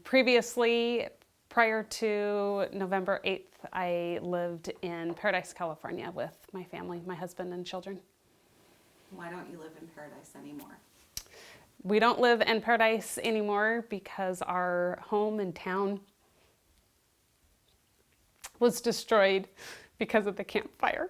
Previously, prior to November 8th, I lived in Paradise, California with my family, my husband and children. Why don't you live in Paradise anymore? We don't live in Paradise anymore because our home and town was destroyed because of the campfire.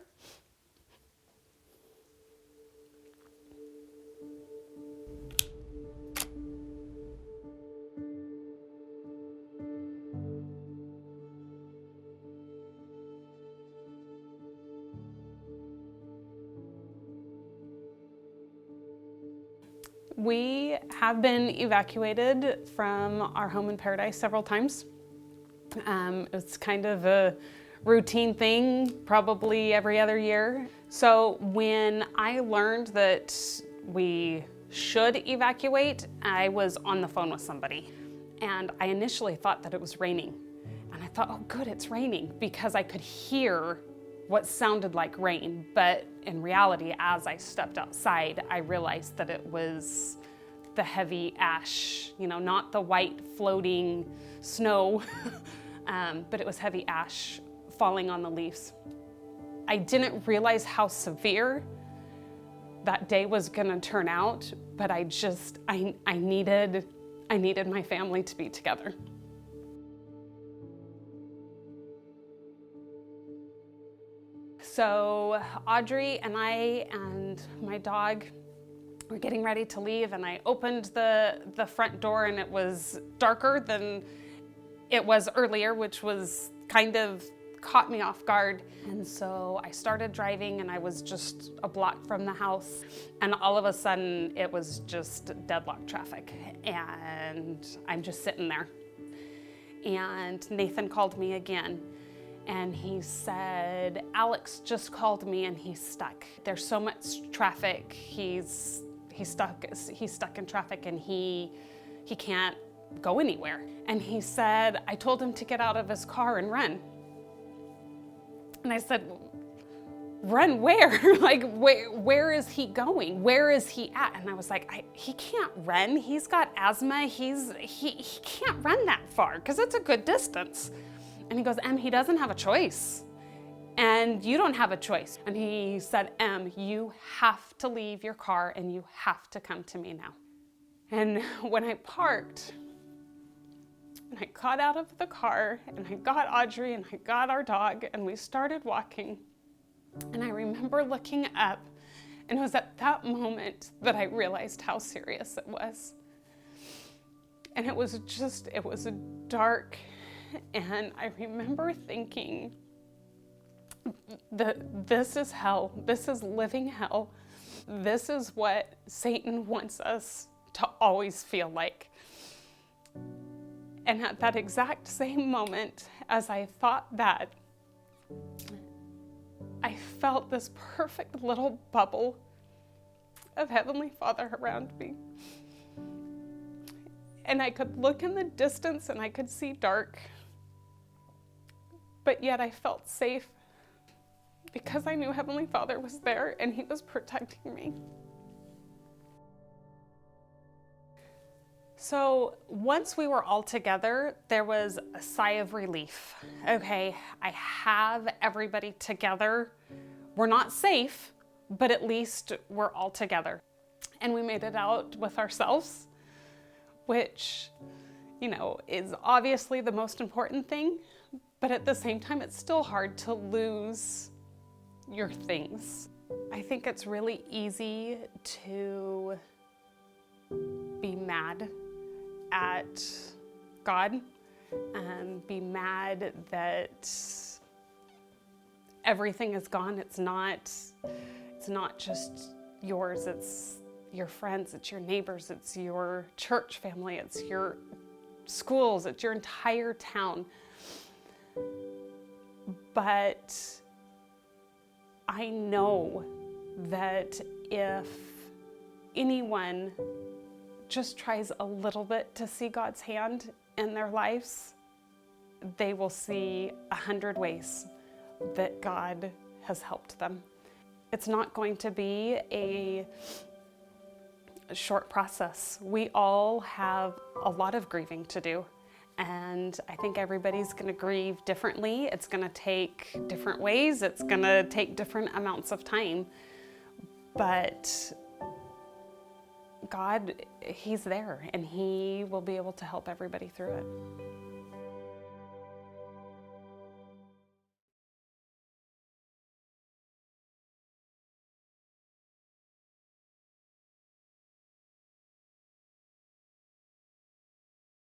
We have been evacuated from our home in Paradise several times. It's kind of a routine thing, probably every other year. So when I learned that we should evacuate, I was on the phone with somebody. And I initially thought that it was raining. And I thought, oh good, it's raining, because I could hear what sounded like rain. But in reality, as I stepped outside, I realized that it was the heavy ash, not the white floating snow, but it was heavy ash falling on the leaves. I didn't realize how severe that day was gonna turn out, but I needed my family to be together. So Audrey and I and my dog were getting ready to leave, and I opened the front door, and it was darker than it was earlier, which was kind of caught me off guard. And so I started driving, and I was just a block from the house, and all of a sudden it was just deadlocked traffic, and I'm just sitting there. And Nathan called me again, and he said, Alex just called me and he's stuck. There's so much traffic, he's stuck in traffic, and he can't go anywhere. And he said, I told him to get out of his car and run. And I said, run where? Where is he going? Where is he at? And I was like, he can't run. He's got asthma. He can't run that far, because it's a good distance. And he goes, Em, he doesn't have a choice. And you don't have a choice. And he said, Em, you have to leave your car and you have to come to me now. And when I parked, and I got out of the car, and I got Audrey, and I got our dog, and we started walking. And I remember looking up, and it was at that moment that I realized how serious it was. And it was dark, and I remember thinking, this is hell. This is living hell. This is what Satan wants us to always feel like. And at that exact same moment, as I thought that, I felt this perfect little bubble of Heavenly Father around me. And I could look in the distance and I could see dark, but yet I felt safe because I knew Heavenly Father was there and He was protecting me. So once we were all together, there was a sigh of relief. Okay, I have everybody together. We're not safe, but at least we're all together. And we made it out with ourselves, which, is obviously the most important thing, but at the same time, it's still hard to lose your things. I think it's really easy to be mad at God and be mad that everything is gone. It's not just yours, it's your friends, it's your neighbors, it's your church family, it's your schools, it's your entire town. But I know that if anyone just tries a little bit to see God's hand in their lives, they will see 100 ways that God has helped them. It's not going to be a short process. We all have a lot of grieving to do. And I think everybody's going to grieve differently. It's going to take different ways. It's going to take different amounts of time. But God, He's there, and He will be able to help everybody through it.